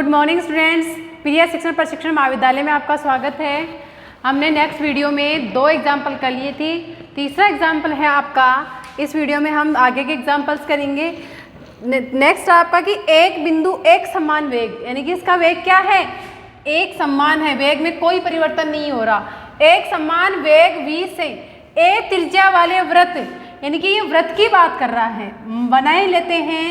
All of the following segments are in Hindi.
गुड मॉर्निंग स्टूडेंट्स, प्रिया शिक्षण प्रशिक्षण महाविद्यालय में आपका स्वागत है। हमने नेक्स्ट वीडियो में 2 एग्जाम्पल कर लिए थी, तीसरा एग्जाम्पल है आपका। इस वीडियो में हम आगे के एग्जाम्पल्स करेंगे। नेक्स्ट आपका कि एक बिंदु एक समान वेग, यानी कि इसका वेग क्या है, एक समान है, वेग में कोई परिवर्तन नहीं हो रहा। एक समान वेग v से a त्रिज्या वाले वृत्त, यानी कि ये वृत्त की बात कर रहा है, बनाए लेते हैं।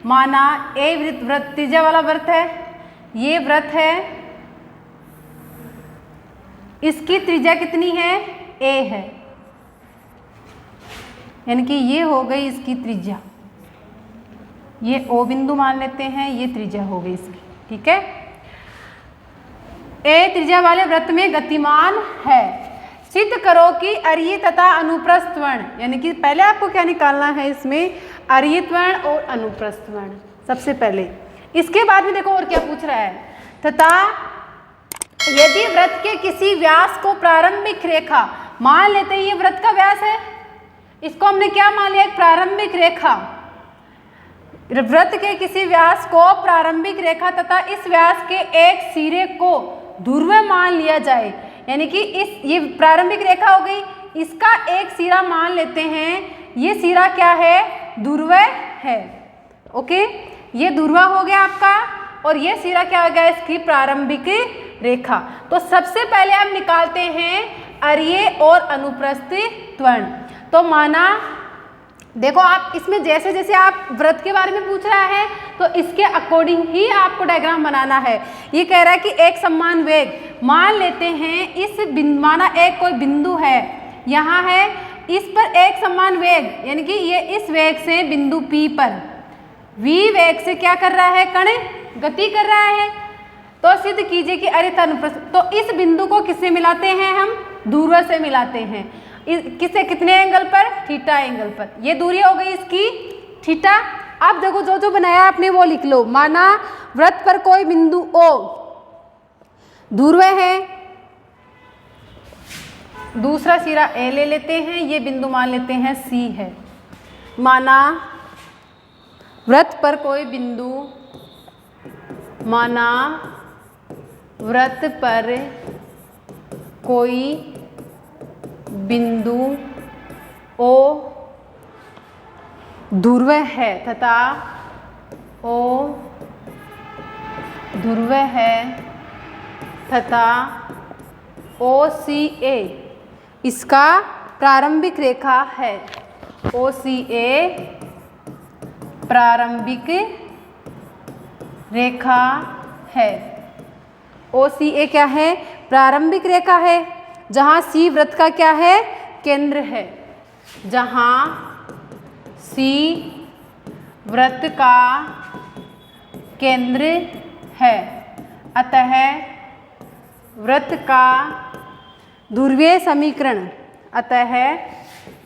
माना a वृत्त त्रिज्या वाला वृत्त है, ये वृत्त है, इसकी त्रिज्या कितनी है, a है, यानी कि ये हो गई इसकी त्रिज्या। ये O बिंदु मान लेते हैं, ये त्रिज्या हो गई इसकी, ठीक है। a त्रिज्या वाले वृत्त में गतिमान है। सिद्ध करो कि अरिय तथा अनुप्रस्थ वर्ण, यानी कि पहले आपको क्या निकालना है इसमें, अरियत वर्ण और अनुप्रस्थ वर्ण सबसे पहले। इसके बाद में देखो और क्या पूछ रहा है, तथा यदि वृत्त के किसी व्यास को प्रारंभिक रेखा, मान लेते हैं ये वृत्त का व्यास है, इसको हमने क्या मान लिया, एक प्रारंभिक रेखा। वृत्त के किसी व्यास को प्रारंभिक रेखा तथा इस व्यास के एक सिरे को ध्रुव मान लिया जाए, यानी कि ये प्रारंभिक रेखा हो गई, इसका एक सिरा मान लेते हैं, ये सिरा क्या है, ध्रुव है। ओके, ये ध्रुव हो गया आपका, और ये सिरा क्या हो गया, इसकी प्रारंभिक रेखा। तो सबसे पहले हम निकालते हैं अरिय और अनुप्रस्थ वर्ण। तो माना देखो, आप इसमें जैसे जैसे आप वृत्त के बारे में पूछ रहा है तो इसके अकॉर्डिंग ही आपको डायग्राम बनाना है। ये कह रहा है कि एक समान वेग, मान लेते हैं इस बिंदु, माना एक कोई बिंदु है, यहाँ है, इस पर एक समान वेग, यानी कि ये इस वेग से बिंदु P पर v वेग से क्या कर रहा है, कण गति कर रहा है। तो सिद्ध कीजिए कि अरित अनुप्रस्थ, तो इस बिंदु को किससे मिलाते हैं, हम ध्रुव से मिलाते हैं। किससे, कितने एंगल पर, थीटा एंगल पर। ये दूरी हो गई इसकी थीटा। अब देखो जो जो बनाया आपने वो लिख लो। माना वृत्त पर कोई बिंदु O ध्रुव है, दूसरा सिरा A ले लेते हैं, ये बिंदु मान लेते हैं C है। माना वृत्त पर कोई बिंदु, माना वृत्त पर कोई बिंदु O ध्रुव है तथा O ध्रुव है तथा OCA इसका प्रारंभिक रेखा है। OCA प्रारंभिक रेखा है। OCA क्या है, प्रारंभिक रेखा है, जहाँ C वृत्त का क्या है, केंद्र है, जहाँ C वृत्त का केंद्र है। अतः वृत्त का ध्रुवीय समीकरण, अतः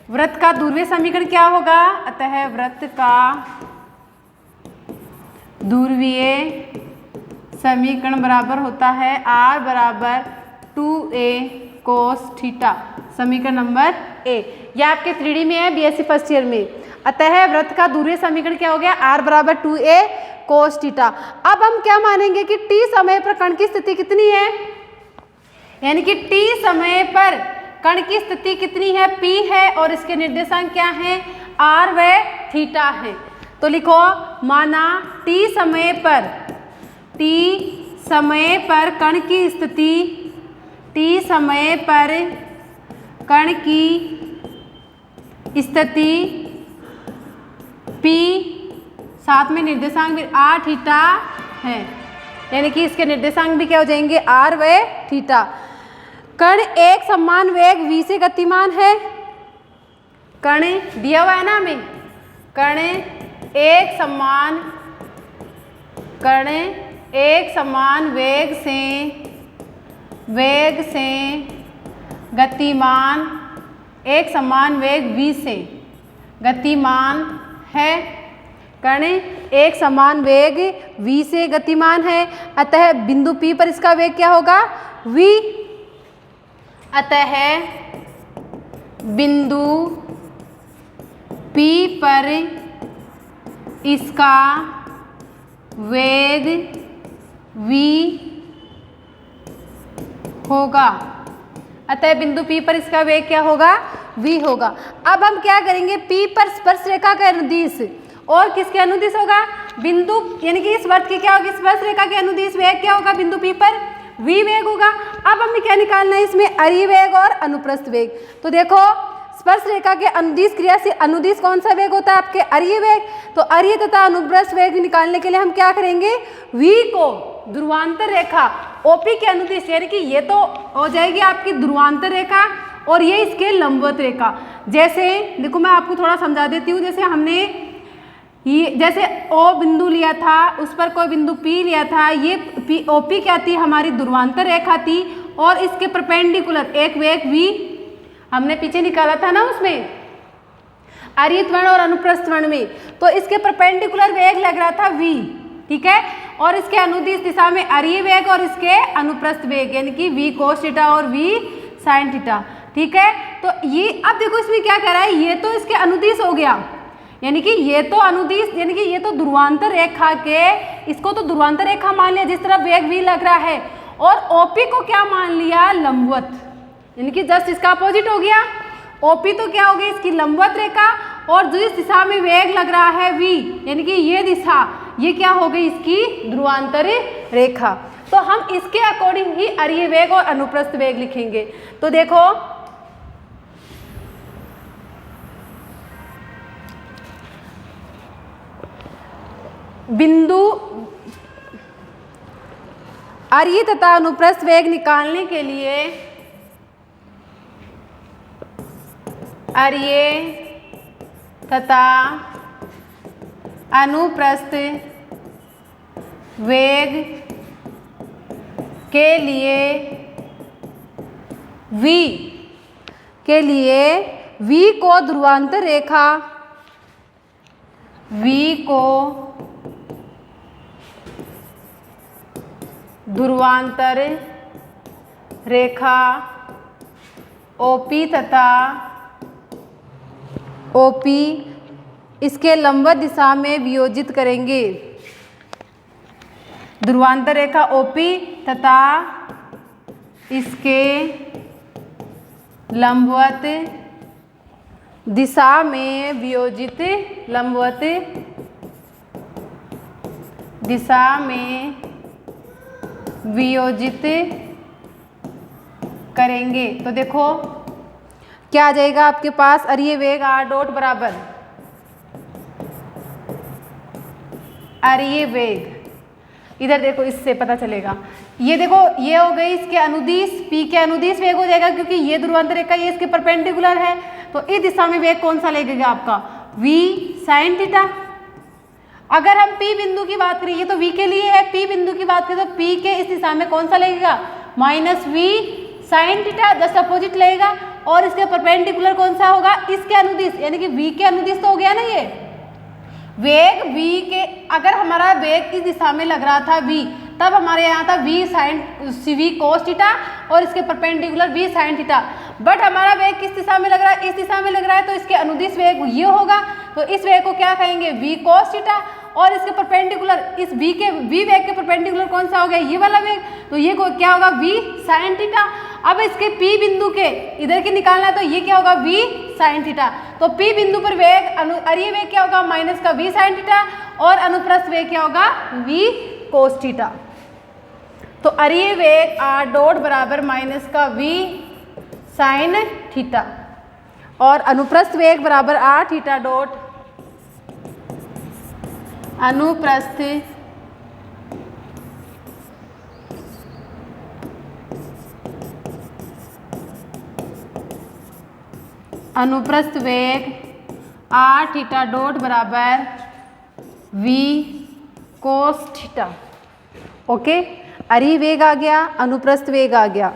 वृत्त का ध्रुवीय समीकरण क्या होगा, अतः वृत्त का ध्रुवीय समीकरण बराबर होता है R बराबर 2A कोस थीटा, समीकरण नंबर A। यह आपके 3D में है, BSc फर्स्ट ईयर में। अतः वृत्त का ध्रुवीय समीकरण क्या हो गया, R बराबर 2A कोस थीटा। अब हम क्या मानेंगे कि t समय पर कण की स्थिति कितनी है, यानी कि t समय पर कण की स्थिति कितनी है, P है, और इसके निर्देशांक क्या हैं, R व थीटा है। तो लिखो, माना t समय पर कण की स्थिति, t समय पर कण की स्थिति P, साथ में निर्देशांक भी R थीटा है, यानी कि इसके निर्देशांक भी क्या हो जाएंगे, R व थीटा। कण एक समान वेग v से गतिमान है, कण दिया हुआ है ना हमें, कण एक समान वेग से गतिमान, एक समान वेग v से गतिमान है, कण एक समान वेग v से गतिमान है। अतः बिंदु P पर इसका वेग क्या होगा, v। अतः बिंदु P पर इसका वेग v होगा। अतः बिंदु P पर इसका वेग क्या होगा? v होगा। अब हम क्या करेंगे, P पर स्पर्श रेखा का अनुदिश और किसके अनुदिश होगा? बिंदु यानी कि इस वृत्त की क्या होगी? स्पर्श रेखा के अनुदिश वेग क्या होगा? बिंदु P पर v वेग होगा। अब हमें क्या निकालना है इसमें? अरि वेग और अनुप्रस्थ वेग। तो देखो स्पर्श रेखा के अनुदिश क्रिया से अनुदिश कौन सा वेग होता है? आपके अरीय वेग। तो अरीय तथा अनुप्रस्थ वेग निकालने के लिए हम क्या करेंगे? v को ध्रुवांतर रेखा OP के अनुदिश, यानी कि ये तो हो जाएगी आपकी ध्रुवांतर रेखा और ये इसके लंबवत रेखा। जैसे देखो मैं आपको थोड़ा समझा देती हूँ। जैसे हमने ये जैसे O बिंदु लिया था, उस पर कोई बिंदु P लिया था, ये OP क्या थी? हमारी ध्रुवांतर रेखा थी और इसके परपेंडिकुलर एक वेग v हमने पीछे निकाला था ना उसमें अरित वर्ण और अनुप्रस्थ वर्ण में, तो इसके परपेंडिकुलर वेग लग रहा था v, ठीक है, और इसके अनुदिश दिशा में अरिय वेग और इसके अनुप्रस्थ वेग यानी कि v cos थीटा और v sin थीटा, ठीक है। तो ये अब देखो इसमें क्या कह रहा है, ये तो इसके अनुदिश हो गया, यानी कि ये तो अनुदिश यानी कि ये तो ध्रुवांतर रेखा के, इसको तो ध्रुवांतर रेखा मान लिया जिस तरफ वेग v लग रहा है, और OP को क्या मान लिया? लंबवत, यानी कि जस्ट इसका अपोजिट हो गया। OP तो क्या हो गई? इसकी लंबवत रेखा, और जिस दिशा में वेग लग रहा है v यानी कि ये दिशा, ये क्या हो गई? इसकी ध्रुवांतर रेखा। तो हम इसके अकॉर्डिंग ही अरिय वेग और अनुप्रस्थ वेग लिखेंगे। तो देखो बिंदु अरिय तथा अनुप्रस्थ वेग निकालने के लिए अरिय तथा अनुप्रस्थ वेग के लिए v को ध्रुवांतर रेखा, v को ध्रुवांतर रेखा OP तथा OP इसके लंबवत दिशा में वियोजित करेंगे। ध्रुवांतर रेखा OP तथा इसके लंबवत दिशा में वियोजित, लंबवत दिशा में वियोजित करेंगे। तो देखो क्या आ जाएगा आपके पास? अरिय वेग r डॉट बराबर अरिय वेग, इधर देखो इससे पता चलेगा, ये देखो ये हो गई इसके अनुदिश, P के अनुदिश वेग हो जाएगा क्योंकि ये ध्रुवांतर रेखा ये इसके परपेंडिकुलर है, तो इस दिशा में वेग कौन सा लगेगा आपका? v sin theta. अगर हम P बिंदु की बात करें, ये तो v के लिए है, P बिंदु की बात करें तो P के इस दिशा में कौन सा लगेगा? -v sin theta, just opposite लगेगा, और इसके परपेंडिकुलर कौन सा होगा? इसके अनुदिश, यानी कि v के अनुदिश तो हो गया ना ये वेग v के, अगर हमारा वेग इस दिशा में लग रहा था v, तब हमारे यहाँ था v cos थीटा और इसके perpendicular v sin theta, but हमारा वेग किस दिशा में लग रहा है? इस दिशा में लग रहा है, तो इसके अनुदिश वेग ये होगा, तो इस वेग को क्या कहेंगे? v cos थीटा, और इसके परपेंडिकुलर इस v वेग के परपेंडिकुलर कौन सा हो गया? ये वाला वेग, तो ये क्या होगा? v sin theta. अब इसके P बिंदु के इधर के निकालना है, तो ये क्या होगा? v sin theta. तो P बिंदु पर वेग अरिय वेग क्या होगा? माइनस का v sin थीटा, और अनुप्रस्थ वेग क्या होगा? v cos theta. तो अरिय वेग r डॉट बराबर माइनस का v sin थीटा, और अनुप्रस्थ वेग बराबर r थीटा डॉट अनुप्रस्थ वेग r थीटा डॉट बराबर v cos थीटा। ओके, अरिय वेग आ गया, अनुप्रस्थ वेग आ गया,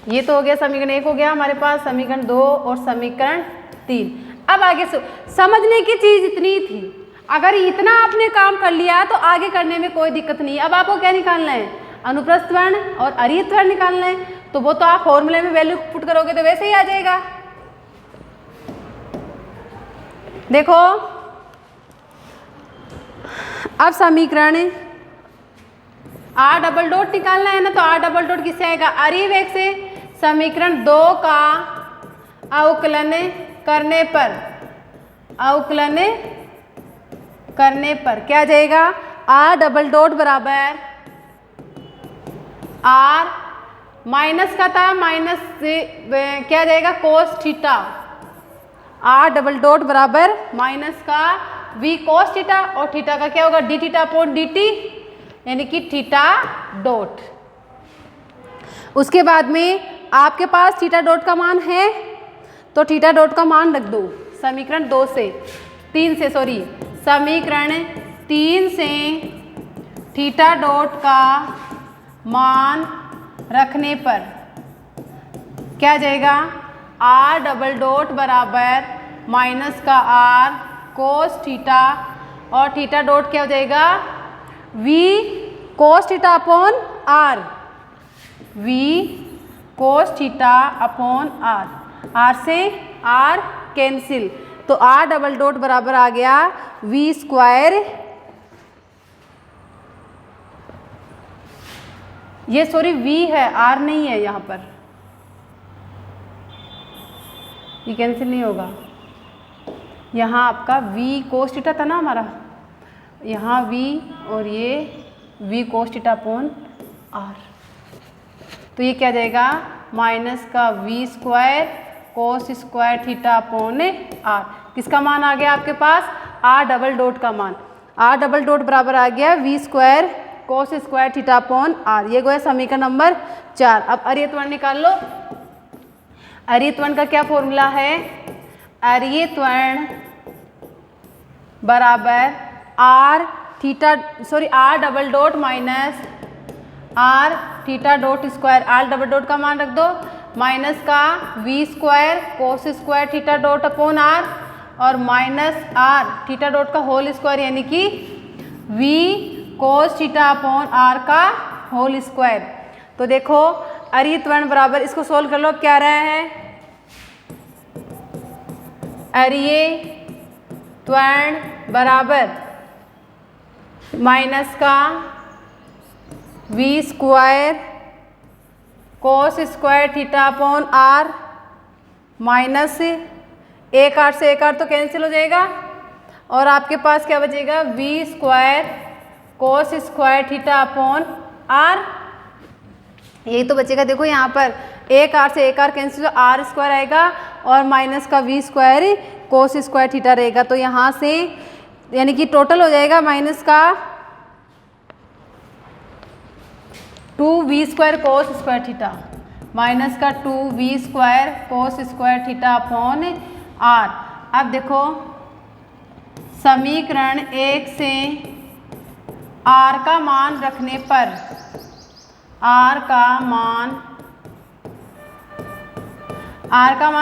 ये तो हो गया समीकरण 1 हो गया हमारे पास, समीकरण 2 और समीकरण 3। अब आगे समझने की चीज इतनी थी, अगर इतना आपने काम कर लिया तो आगे करने में कोई दिक्कत नहीं। अब आपको क्या निकालना है? अनुप्रस्थ वर्ण और अरियत वर्ण निकालना है, तो वो तो आप फॉर्मूले में वैल्यू पुट करोगे तो वैसे ही आ जाएगा। देखो अब समीकरण आर डबल डॉट निकालना है ना, तो आर डबल डॉट किससे आएगा, अरिवेग से। समीकरण 2 का अवकलन करने पर, अवकलन करने पर क्या जाएगा, आर डबल डॉट बराबर आर माइनस का था, माइनस से क्या जाएगा cos theta, R double dot बराबर माइनस का वी कोस थीटा, और थीटा का क्या होगा D theta upon D T, यानी कि थीटा डॉट। उसके बाद में आपके पास थीटा डॉट का मान है, तो थीटा डॉट का मान रख दो समीकरण 2 से 3 से, सॉरी समीकरण 3 से थीटा डॉट का मान रखने पर क्या जाएगा, आर डबल डॉट बराबर माइनस का आर कोस थीटा, और थीटा डॉट क्या हो जाएगा V cos theta upon R, V cos theta upon R, R से आर कैंसिल, तो आर डबल डॉट बराबर आ गया वी स्क्वायर, ये सॉरी वी है आर नहीं है यहाँ पर, ये कैंसिल नहीं होगा, यहाँ आपका वी कोस थीटा था ना हमारा, यहाँ वी और ये V cos theta upon R, तो ये क्या जाएगा माइनस का we square cos square theta upon R, किसका मान आ गया आपके पास, आर डबल डॉट का मान, आर डबल डॉट बराबर आ गया V square cos square theta upon R, ये गया समीकरण नंबर 4। अब अरियत्वर्ण निकाल लो। अरियत्वर्ण का क्या फॉर्मूला है, अरियत्वर्ण बराबर R theta sorry R double dot minus R theta dot square, R double dot का मान रख दो माइनस का we square cos square theta dot upon R, और माइनस आर थीटा डॉट का होल स्क्वायर, यानी कि V cos theta upon R का होल स्क्वायर। तो देखो अरियत्वर्ण बराबर, इसको सोल्व कर लो, क्या रहा है, अरियत्वर्ण बराबर माइनस का we square cos square theta upon R, minus एक आर से एक आर तो कैंसिल हो जाएगा, और आपके पास क्या बचेगा V square cos square theta upon R, यही तो बचेगा। देखो यहाँ पर एक आर से एक आर कैंसिल, आर स्क्वायर आएगा और माइनस का we square cos square theta रहेगा, तो यहाँ से यानी कि टोटल हो जाएगा माइनस का 2v square cos square theta, minus का 2v square cos square theta upon R. अब देखो समीकरण 1 से आर का मान रखने पर, आर का मान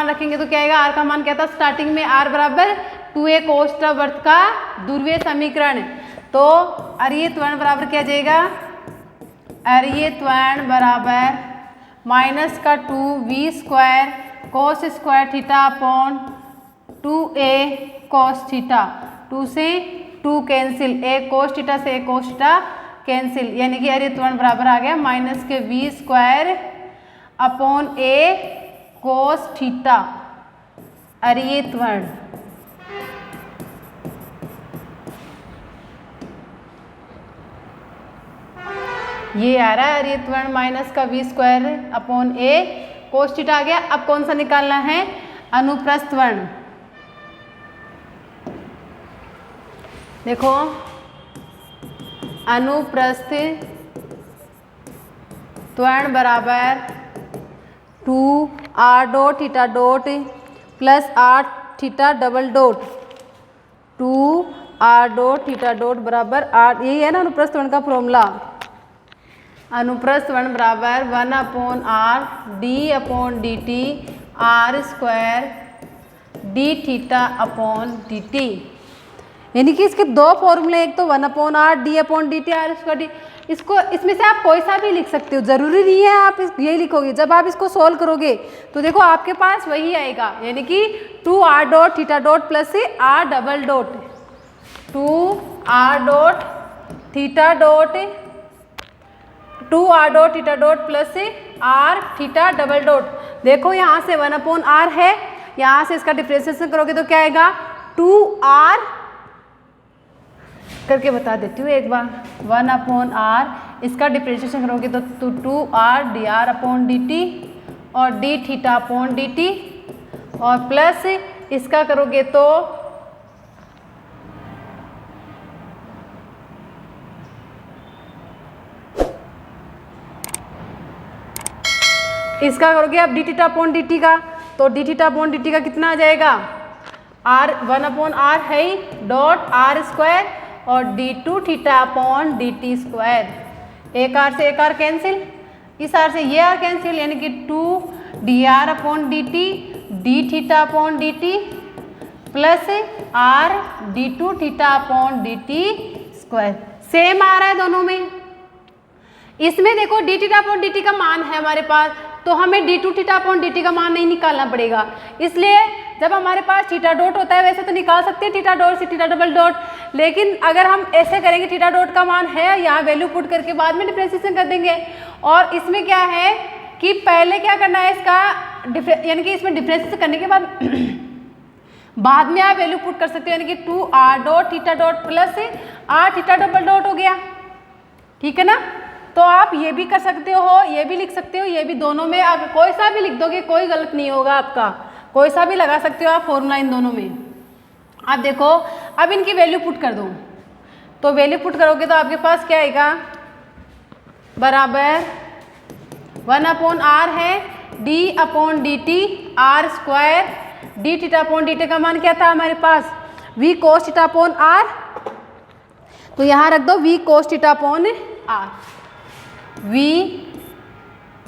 रखेंगे तो क्या आएगा, आर का मान क्या था स्टार्टिंग में, आर बराबर 2a कोस थीटा वर्त का ध्रुवीय समीकरण, तो अरियत्वर्ण बराबर क्या जाएगा, अरियत्वर्ण बराबर माइनस का 2v square cos square theta upon 2a cos theta, 2 से 2 कैंसिल, एक कोस थीटा से एक कोस थीटा कैंसिल, यानी कि अरियत्वर्ण बराबर आ गया माइनस के v square upon a cos theta. अरियत्वर्ण ये आ रहा है अरियत्वर्ण माइनस का we square upon a cos theta आ गया। अब कौन सा निकालना है, अनुप्रस्थवर्ण। देखो अनुप्रस्थ त्वरण बराबर 2r dot theta dot plus r theta double dot, 2r dot theta dot बराबर r, यही है ना अनुप्रस्थ त्वरण का फॉर्मूला। अनुप्रस्थ त्वरण बराबर 1 upon r D upon D T R square D theta upon D T, यानी कि इसके दो फॉर्मूले, एक तो 1 upon R D upon D T R square D, इसको इसमें से आप कोई सा भी लिख सकते हो, जरूरी नहीं है आप यही लिखोगे। जब आप इसको सोल्व करोगे तो देखो आपके पास वही आएगा, यानी कि 2r dot theta dot plus से r double dot, 2r dot theta dot 2r dot theta dot plus r theta double dot. देखो यहाँ से 1/r है, यहाँ से इसका डिफ्रेंसिएशन करोगे तो क्या आएगा 2r, करके बता देती हूँ एक बार, 1/r इसका डिफ्रेंसिएशन करोगे तो 2r dr अपॉन dt और d थीटा अपॉन dt और प्लस इसका करोगे तो इसका करोगे आप D theta upon D t का, तो D theta upon D t का कितना आ जाएगा r 1/r है ही डॉट r स्क्वायर और d2 थीटा अपॉन डी टी स्क्वायर। एक r से एक r कैंसिल, इस r से ये r कैंसिल, यानी कि 2 dr upon D t d theta upon D t plus r d2 थीटा upon D t square. Same आ रहा है दोनों में। इसमें देखो d theta upon D t का मान है हमारे पास, तो हमें d2 थीटा अपॉन dt का मान नहीं निकालना पड़ेगा। इसलिए जब हमारे पास थीटा डॉट होता है वैसे तो निकाल सकते हैं थीटा डॉट से थीटा डबल डॉट, लेकिन अगर हम ऐसे करेंगे थीटा डॉट का मान है, यहाँ वैल्यू पुट करके बाद में डिफ्रेंसिएशन कर देंगे। और इसमें क्या है कि पहले क्या करना है इसका यानी कि इसमें डिफ्रेंसिएशन करने के बाद में आप वैल्यू पुट कर सकते हो, यानी कि 2r dot theta dot plus r theta double dot हो गया। ठीक है ना, तो आप ये भी कर सकते हो, ये भी लिख सकते हो, ये भी, दोनों में आप कोई सा भी लिख दोगे कोई गलत नहीं होगा आपका, कोई सा भी लगा सकते हो आप फॉर्मूला इन दोनों में। आप देखो अब इनकी वैल्यू पुट कर दो, तो वैल्यू पुट करोगे तो आपके पास क्या आएगा बराबर 1/r है d upon D T r square D theta upon D t का मान क्या था हमारे पास v कोस थीटा अपॉन r, तो यहाँ रख दो v कोस थीटा अपॉन r, v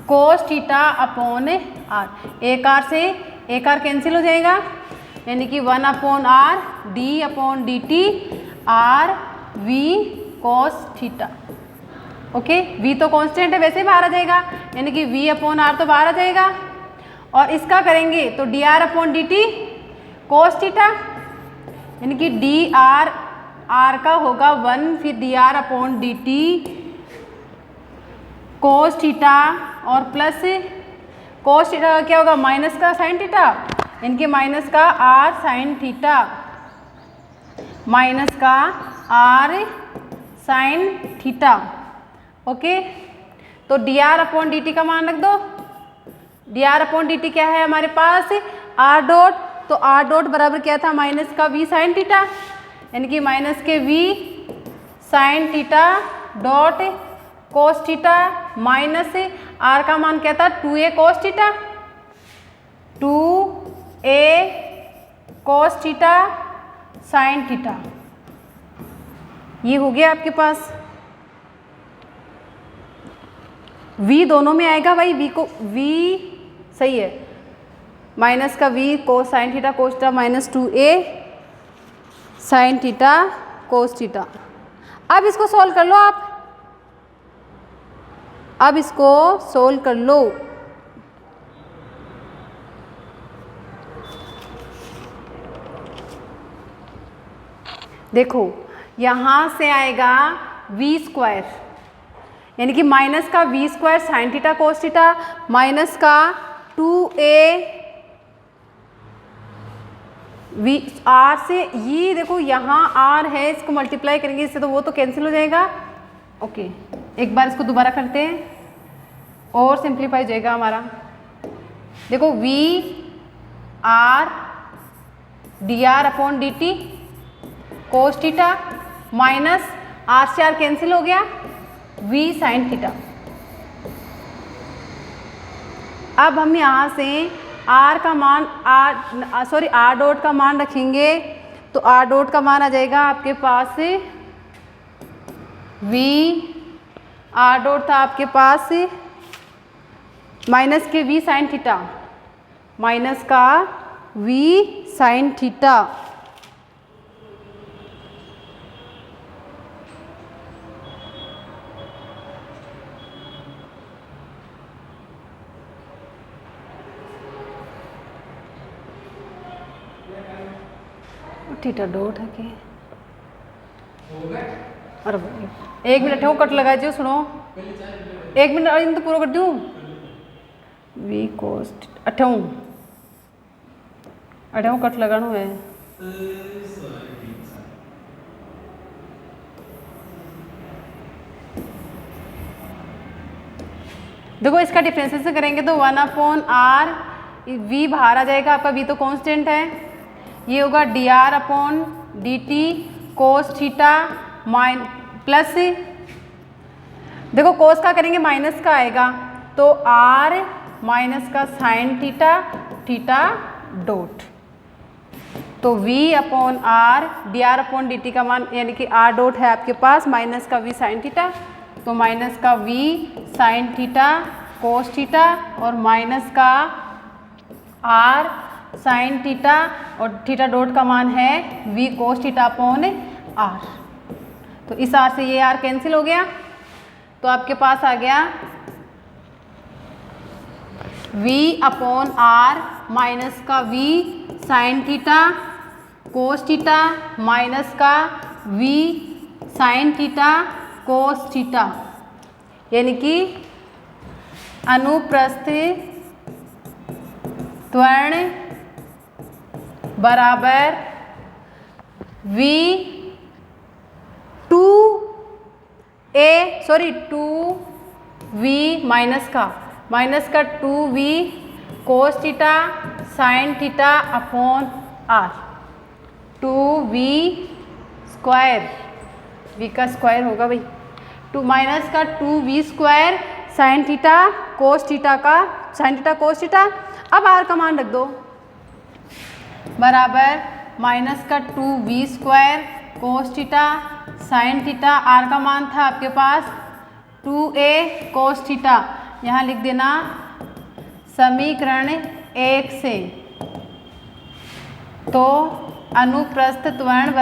कोस थीटा अपॉन r, एक r से एक r कैंसिल हो जाएगा, यानी कि 1/r d upon D T r v cos theta. Okay, v तो कांस्टेंट है वैसे ही बाहर आ जाएगा, यानी कि v अपॉन r तो बाहर आ जाएगा। और इसका करेंगे तो dr upon D T cos theta, यानी कि dr r का होगा 1, फिर dr अपॉन डी टी कोस थीटा और प्लस कोस थीटा का क्या होगा माइनस का साइन थीटा, इनके माइनस का r साइन थीटा, माइनस का r साइन थीटा। ओके, तो dr अपॉन dt का मान रख दो, dr अपॉन dt क्या है हमारे पास r डॉट, तो r डॉट बराबर क्या था माइनस का v साइन थीटा, यानी कि माइनस के v sine theta dot cos theta minus r का मान क्या था 2a cos theta, 2a cos theta sine theta. ये हो गया आपके पास। v दोनों में आएगा भाई, v को v सही है, माइनस का v कोस sine theta cos theta minus 2a sine theta cos theta. अब इसको सॉल्व कर लो आप, अब इसको सोल्व कर लो। देखो यहाँ से आएगा v स्क्वायर, यानी कि माइनस का v square sine theta cos theta minus का 2a v r से, ये देखो यहाँ r है, इसको मल्टीप्लाई करेंगे इससे तो वो तो कैंसिल हो जाएगा। ओके, एक बार इसको दोबारा करते हैं और सिंप्लीफाई हो जाएगा हमारा। देखो v r dr upon D T cos theta minus r से r कैंसिल हो गया v साइन थीटा। अब हम यहाँ से r का मान r डॉट का मान रखेंगे, तो r डॉट का मान आ जाएगा आपके पास v, r डॉट था आपके पास माइनस के v साइन थीटा, माइनस का v sine theta theta dot है कि अरे 1 मिनट हो, कट लगा जो सुनो 1 मिनट इन तो पूरा कर दूँ। वी कोस्ट अठाऊ कट लगाना है। देखो इसका डिफ्रेंसिएशन करेंगे तो 1/r v बाहर आ जाएगा, आपका v तो कांस्टेंट है, ये होगा dr/dt कोस थीटा प्लस, देखो कोस का करेंगे माइनस का आएगा तो r माइनस का साइन थीटा थीटा डॉट, तो v/r dr/dt का मान यानी कि r डॉट है आपके पास माइनस का v साइन थीटा, तो माइनस का v sine theta cos theta और माइनस का r साइन थीटा और थीटा डॉट का मान है v कोस थीटा अपॉन r। तो इस r से ये r कैंसिल हो गया, तो आपके पास आ गया v/r माइनस का v sine theta cos theta minus का v sine theta cos theta, यानी कि अनुप्रस्थ त्वरण बराबर टू वी माइनस का 2v cos theta sine theta upon r, 2v square, v का स्क्वायर होगा भाई, माइनस का 2v square sine theta cos theta का साइन थीटा कोस थीटा, अब r का मान रख दो बराबर माइनस का 2v square cos theta sine theta, r का मान था आपके पास 2a कोस थीटा, यहाँ लिख देना समीकरण 1 से, तो अनुप्रस्थ त्वरण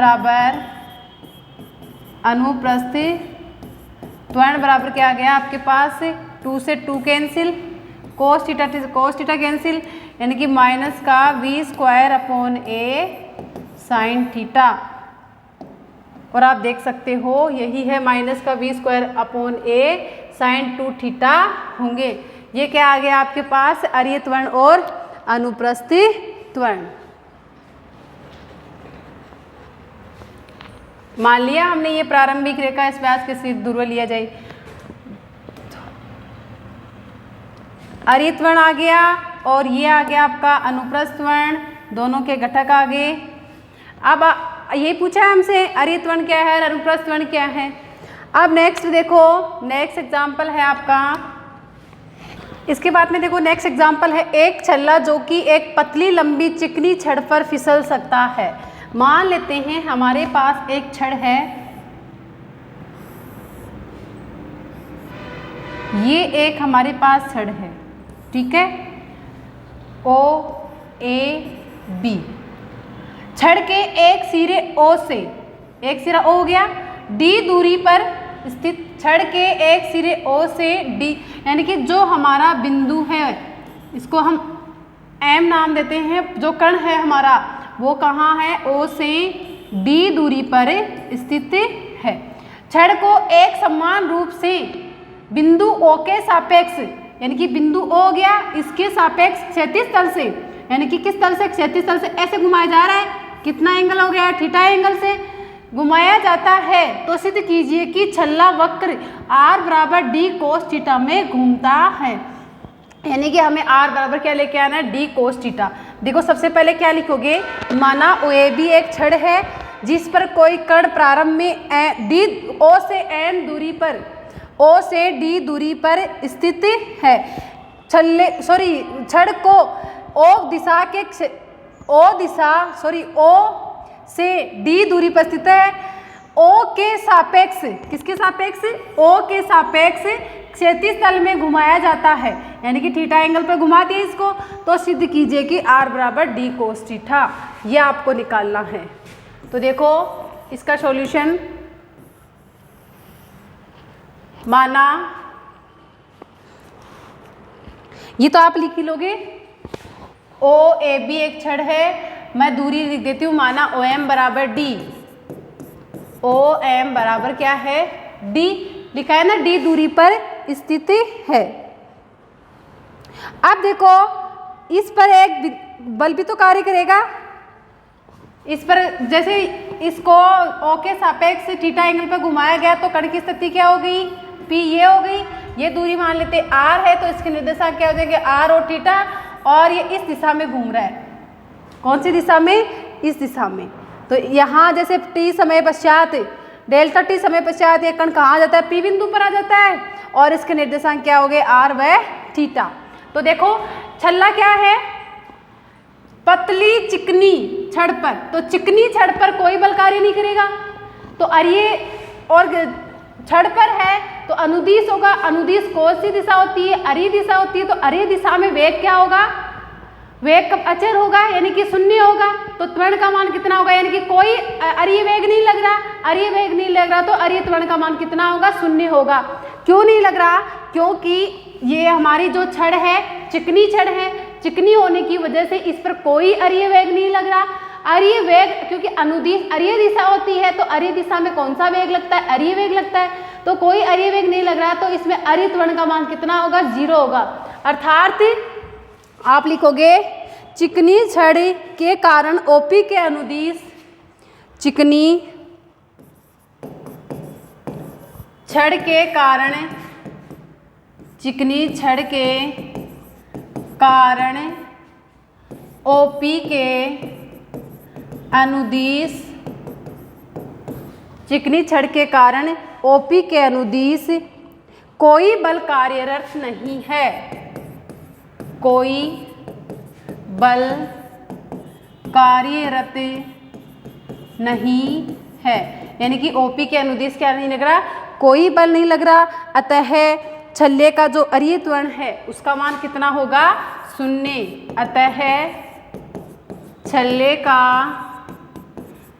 बराबर क्या आ गया आपके पास 2 से 2 कैंसिल, कोस थीटा कैंसिल, यानी कि माइनस का v square upon a sine theta, और आप देख सकते हो यही है माइनस का v square upon a sine 2 theta होंगे। ये क्या आ गया आपके पास अरीय त्वरण और अनुप्रस्थ त्वरण। मान लिया हमने ये प्रारंभिक रेखा इस व्यास के सिर ध्रुव लिया जाए, अरीय त्वरण आ गया और ये आ गया आपका अनुप्रस्थ त्वरण, दोनों के घटक आ गए। अब ये पूछा है हमसे अरीय त्वरण क्या है, अनुप्रस्थ त्वरण क्या है। अब नेक्स्ट देखो, नेक्स्ट एग्जाम्पल है आपका, इसके बाद में देखो नेक्स्ट एग्जाम्पल है एक छल्ला जो कि एक पतली लंबी चिकनी छड़ पर फिसल सकता है। मान लेते हैं हमारे पास एक छड़ है, ये एक हमारे पास छड़ है, ठीक है, OAB, छड़ के एक सिरे O से, एक सिरा O हो गया, D दूरी पर स्थित छड़ के एक सिरे O से D, यानी कि जो हमारा बिंदु है इसको हम M नाम देते हैं, जो कण है हमारा वो कहाँ है, O से D दूरी पर स्थित है। छड़ को एक समान रूप से बिंदु O के सापेक्ष, यानी कि बिंदु O हो गया, इसके सापेक्ष क्षैतिज तल से, यानी कि किस तल से, क्षैतिज तल से ऐसे घुमाया जा रहा है, कितना एंगल हो गया, थीटा एंगल से घुमाया जाता है, तो सिद्ध कीजिए कि छल्ला वक्र r बराबर d कोस थीटा में घूमता है। यानी कि हमें r बराबर क्या लेके आना है, d कोस थीटा। देखो सबसे पहले क्या लिखोगे, माना OAB एक छड़ है जिस पर कोई कण प्रारंभ में O से n दूरी पर, O से D दूरी पर स्थित है। छड़ को O से D दूरी पर स्थित है, O के सापेक्ष, किसके सापेक्ष, O के सापेक्ष क्षैतिज तल में घुमाया जाता है, यानी कि थीटा एंगल पर घुमा दिए इसको, तो सिद्ध कीजिए कि r बराबर d कोस थीटा, यह आपको निकालना है। तो देखो इसका सॉल्यूशन, माना ये तो आप लिख लोगे, OAB एक छड़ है, मैं दूरी लिख देती हूँ, माना OM बराबर D, ओ एम बराबर क्या है डी, लिखा है ना डी दूरी पर स्थित है। अब देखो इस पर एक बल भी तो कार्य करेगा, इस पर जैसे इसको ओ के सापेक्ष थीटा एंगल पर घुमाया गया तो कण की स्थिति क्या हो गई पी, ये हो गई। ये दूरी मान लेते आर है तो इसके निर्देशांक क्या हो जाएंगे आर और थीटा, और ये इस दिशा में घूम रहा है। कौन सी दिशा में, इस दिशा में। तो यहाँ जैसे टी समय पश्चात, डेल्टा टी समय पश्चात ये कण कहाँ आ जाता है, पी बिंदु पर आ जाता है, और इसके निर्देशांक क्या हो गए आर व थीटा। तो देखो छल्ला क्या है, पतली चिकनी छड़ पर, तो चिकनी छड़ पर कोई बल कार्य नहीं करेगा। तो अरिये और छड़ पर है तो अनुदिश होगा, अनुदिश कौन सी दिशा होती है, अरिय दिशा होती है। तो अरिय दिशा में वेग क्या होगा, वेग कब अचर होगा यानी कि शून्य होगा। तो त्वरण का मान कितना होगा, यानी कि कोई अरिय वेग नहीं लग रहा, अरिय वेग नहीं लग रहा तो अरिय त्वरण का मान कितना होगा, शून्य होगा। क्यों नहीं लग रहा, क्योंकि ये हमारी जो छड़ है चिकनी छड़ है, चिकनी होने की वजह से इस पर कोई अरिय वेग नहीं लग रहा। अरिय वेग क्योंकि अनुदिश अरिय दिशा होती है तो अरिय दिशा में कौन सा वेग लगता है, अरिय वेग लगता है। तो कोई अरिय वेग नहीं लग रहा तो इसमें अरिय त्वरण का मान कितना होगा, 0 होगा। अर्थात आप लिखोगे चिकनी छड़ के कारण ओपी के अनुदिश, चिकनी छड़ के कारण, चिकनी छड़ के कारण ओपी के अनुदिश, चिकनी छड़ के कारण ओपी के अनुदिश कोई बल कार्यरत नहीं है, कोई बल कार्यरत नहीं है। यानी कि ओपी के अनुदिश क्या नहीं लग रहा, कोई बल नहीं लग रहा। अतः छल्ले का जो अरिय त्वरण है उसका मान कितना होगा, 0। अतः छल्ले का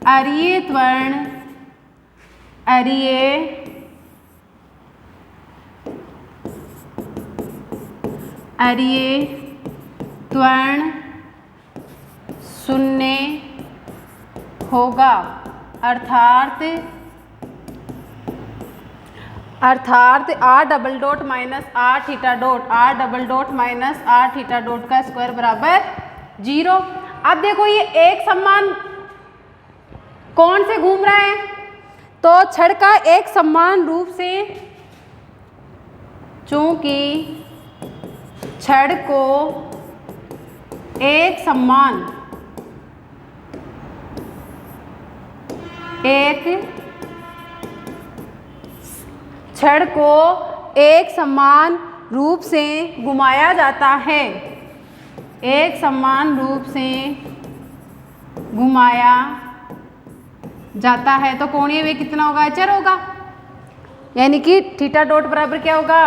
अरिय त्वरण, अरिय त्वरण 0 होगा। अर्थात R double dot minus R theta dot, R double dot minus R theta dot का स्क्वायर बराबर 0। अब देखो ये एक समान कौन से घूम रहा है, तो छड़ का एक समान रूप से, चूंकि छड़ को एक समान, छड़ को एक समान रूप से घुमाया जाता है, एक समान रूप से घुमाया जाता है तो कोणीय वेग कितना होगा, अचर होगा। यानी कि थीटा डॉट बराबर क्या होगा,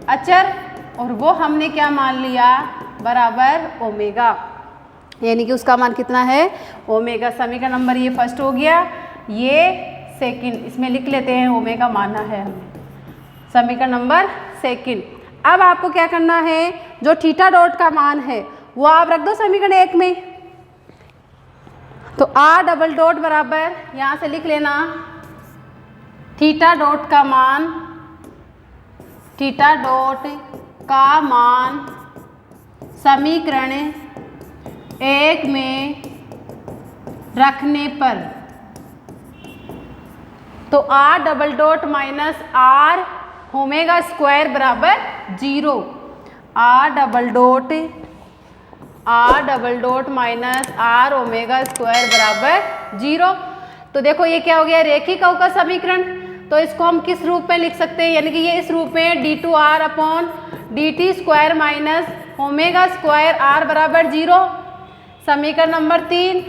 अचर, और वो हमने क्या मान लिया, बराबर ओमेगा। यानी कि उसका मान कितना है, ओमेगा। समीकरण नंबर ये फर्स्ट हो गया, ये सेकंड, इसमें लिख लेते हैं ओमेगा माना है हमें, समीकरण नंबर सेकंड। अब आपको क्या करना है, जो थीटा डॉट का मान है वो आप रख दो समीकरण 1 में। तो आर डबल डॉट बराबर यहाँ से लिख लेना थीटा डॉट का मान, थीटा डॉट का मान समीकरण 1 में रखने पर, तो R double dot minus R omega square बराबर 0, R double dot minus R omega square बराबर 0। तो देखो ये क्या हो गया, रेखिक अवकल समीकरण। तो इसको हम किस रूप में लिख सकते हैं, यानी कि ये इस रूप में d2r upon dt square minus omega square r बराबर 0। समीकरण नंबर 3,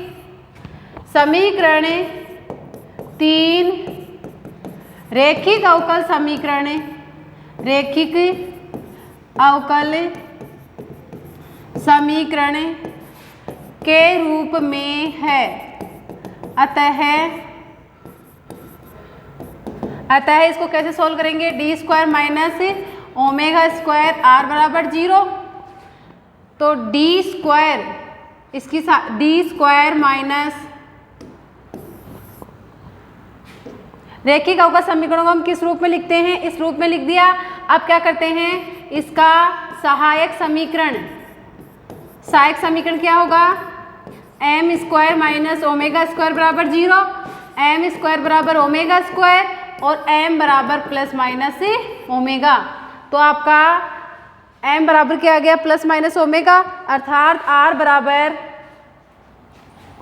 समीकरण 3 रेखिक अवकल समीकरण, रेखिक अवकल समीकरण के रूप में है। अतः इसको कैसे सोल्व करेंगे, D square minus omega square R बराबर 0। तो डी स्क्वायर, इसकी डी स्क्वायर माइनस रेखिक अवकल समीकरणों को हम किस रूप में लिखते हैं? इस रूप में लिख दिया। अब क्या करते हैं? इसका सहायक समीकरण, सहायक समीकरण क्या होगा? M square minus omega square बराबर 0, एम स्क्वायर बराबर ओमेगा स्क्वायर और एम बराबर प्लस माइनस ओमेगा। तो आपका एम बराबर क्या आ गया? प्लस माइनस ओमेगा, अर्थात आर बराबर,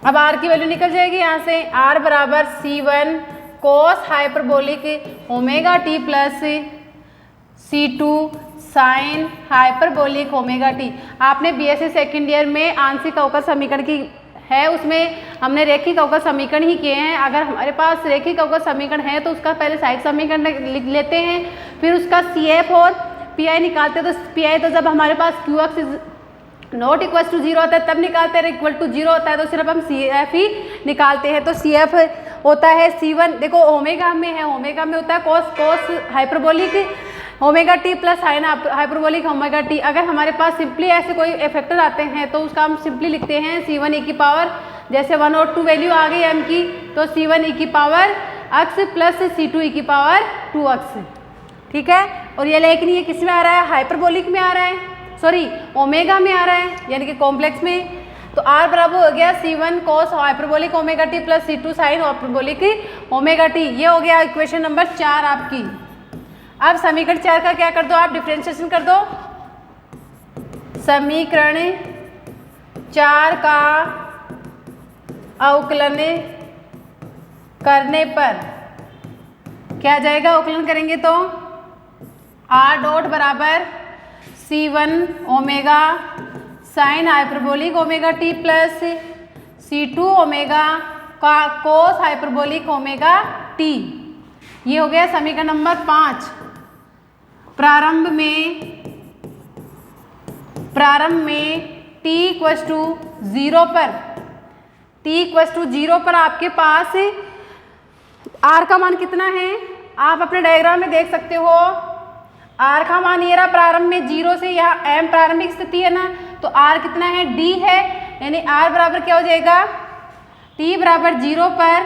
अब आर की वैल्यू निकल जाएगी यहाँ से, आर बराबर C1 cos hyperbolic omega t plus C2 sine hyperbolic omega t. आपने बीएससी सेकेंड ईयर में आंशिक अवकल समीकरण की है, उसमें हमने रेखिक अवकल समीकरण ही किए हैं। अगर हमारे पास रेखिक अवकल समीकरण है तो उसका पहले सहायक समीकरण लिख लेते हैं, फिर उसका CF और PI निकालते हैं। तो PI तो जब हमारे पास QX नॉट इक्वल टू 0 होता है तब निकालते हैं, इक्वल टू 0 होता है तो सिर्फ हम CF ही निकालते हैं। तो CF होता है C1, देखो ओमेगा में है, ओमेगा में होता है cos hyperbolic omega t plus sine hyperbolic omega t. अगर हमारे पास सिंपली ऐसे कोई फैक्टर आते हैं तो उसका हम सिंपली लिखते हैं C1 e की पावर, जैसे 1 और 2 वैल्यू आ गई m की, तो C1 e की power x plus C2 e की पावर 2x, ठीक है। और ये लेकिन ये किस में आ रहा है? हाइपरबोलिक में आ रहा है, सॉरी ओमेगा में आ रहा है, यानी कि कॉम्प्लेक्स में। तो R बराबर हो गया C1 cos hyperbolic omega t plus C2 sine hyperbolic omega t. ये हो गया इक्वेशन नंबर 4 आपकी। अब समीकरण 4 का क्या कर दो आप? डिफरेंशिएशन कर दो। समीकरण 4 का अवकलन करने पर क्या जाएगा? अवकलन करेंगे तो R डॉट बराबर C1 omega sine hyperbolic omega t plus C2 omega का कोस हाइपरबोलिक ओमेगा टी। ये हो गया समीकरण नंबर 5। प्रारंभ में t इक्वस टू 0 पर, t इक्वस टू 0 पर आपके पास r का मान कितना है? आप अपने डायग्राम में देख सकते हो। r का मान ये रहा प्रारंभ में 0 से, यहाँ m प्रारंभिक स्थिति है ना, तो r कितना है? d है, यानी r बराबर क्या हो जाएगा? t बराबर 0 पर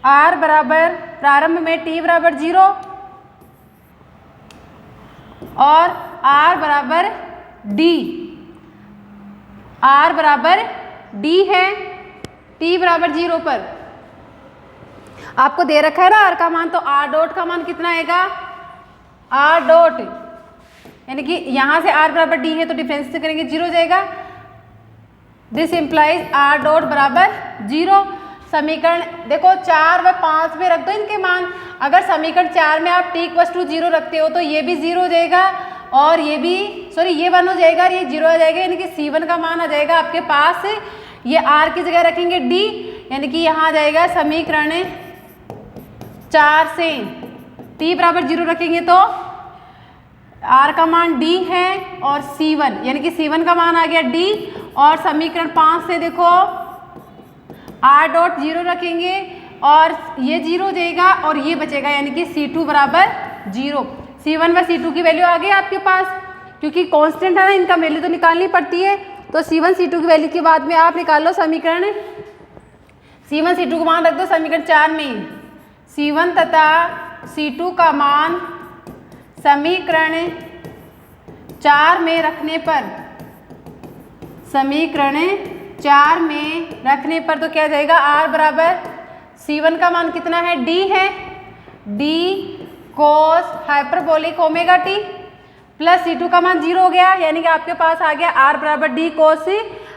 r बराबर प्रारंभ में t बराबर 0 और r बराबर d, r बराबर d है t बराबर 0 पर। आपको दे रखा है ना r का मान, तो r डॉट का मान कितना आएगा? r डॉट, यानी कि यहाँ से r बराबर d है तो डिफरेंस से करेंगे 0 हो जाएगा। दिस इम्प्लाइज r डॉट बराबर 0। समीकरण देखो 4 व 5 में रख दो इनके मान। अगर समीकरण 4 में आप t इक्वस टू 0 रखते हो तो ये भी 0 हो जाएगा और ये भी, सॉरी ये 1 हो जाएगा और ये 0 आ जाएगा, यानी कि C1 का मान आ जाएगा आपके पास। ये r की जगह रखेंगे d, यानी कि यहाँ आ जाएगा समीकरण 4 से t बराबर 0 रखेंगे तो r का मान d है और C1, यानी कि C1 का मान आ गया d। और समीकरण 5 से देखो r डॉट 0 रखेंगे और ये 0 हो जाएगा और ये बचेगा, यानी कि C2 बराबर 0। C1 व C2 की वैल्यू आ गई आपके पास, क्योंकि कांस्टेंट है ना, इनका वैल्यू तो निकालनी पड़ती है। तो C1 C2 की वैल्यू के बाद में आप निकाल लो समीकरण, C1 C2 का मान रख दो समीकरण 4 में। C1 तथा C2 का मान समीकरण 4 में रखने पर, समीकरण 4 में रखने पर तो क्या जाएगा? r बराबर C1 का मान कितना है? d है, d cos hyperbolic omega t plus C2 का मान 0 हो गया, यानी कि आपके पास आ गया r बराबर d cos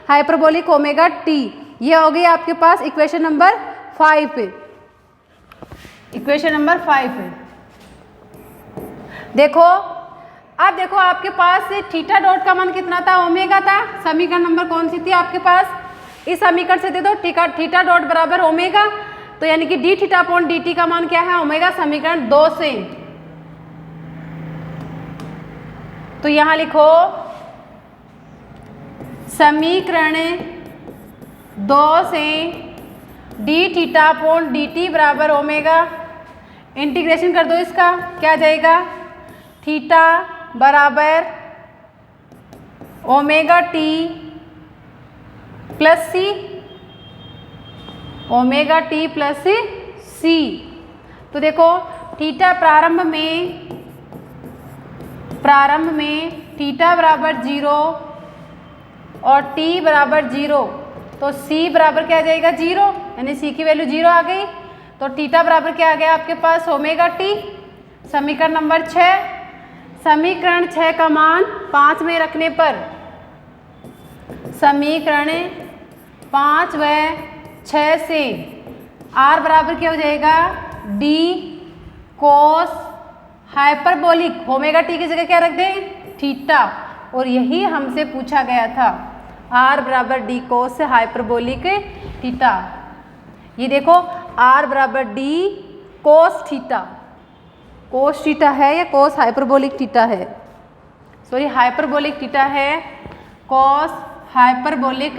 hyperbolic omega t. ये हो गई आपके पास इक्वेशन नंबर 5 पे। इक्वेशन नंबर 5 है। देखो अब देखो आपके पास थीटा डॉट का मान कितना था? ओमेगा था। समीकरण नंबर कौन सी थी आपके पास? इस समीकरण से दे दो थीटा डॉट बराबर ओमेगा, तो यानी कि D theta upon D t का मान क्या है? ओमेगा। समीकरण 2 से तो यहां लिखो समीकरण 2 से D theta upon D T बराबर ओमेगा। इंटीग्रेशन कर दो इसका, क्या जाएगा? थीटा बराबर ओमेगा टी प्लस सी, ओमेगा टी प्लस सी। तो देखो थीटा प्रारंभ में थीटा बराबर 0 और t बराबर 0, तो c बराबर क्या आ जाएगा 0, यानी c की वैल्यू 0 आ गई। तो थीटा बराबर क्या आ गया आपके पास ओमेगा t। समीकरण नंबर 6, समीकरण 6 का मान 5 में रखने पर समीकरण 5 व 6 से r बराबर क्या हो जाएगा d cos hyperbolic omega t की जगह क्या रख दें थीटा, और यही हमसे पूछा गया था r बराबर d कोस हाइपरबोलिक थीटा। ये देखो r बराबर d कोस थीटा है या कोस हाइपरबोलिक थीटा है, सॉरी हाइपरबोलिक थीटा है, कोस हाइपरबोलिक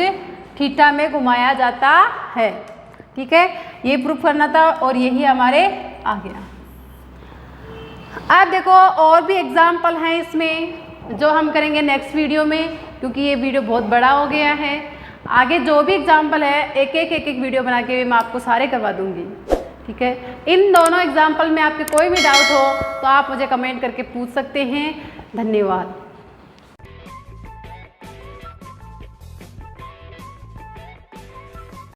थीटा में घुमाया जाता है। ठीक है, ये प्रूफ करना था और यही हमारे आ गया। अब देखो और भी एग्जाम्पल हैं इसमें जो हम करेंगे नेक्स्ट वीडियो में, क्योंकि ये वीडियो बहुत बड़ा हो गया है। आगे जो भी एग्जाम्पल है एक एक वीडियो बना के मैं आपको सारे करवा दूंगी। ठीक है, इन दोनों एग्जाम्पल में आपके कोई भी डाउट हो तो आप मुझे कमेंट करके पूछ सकते हैं। धन्यवाद।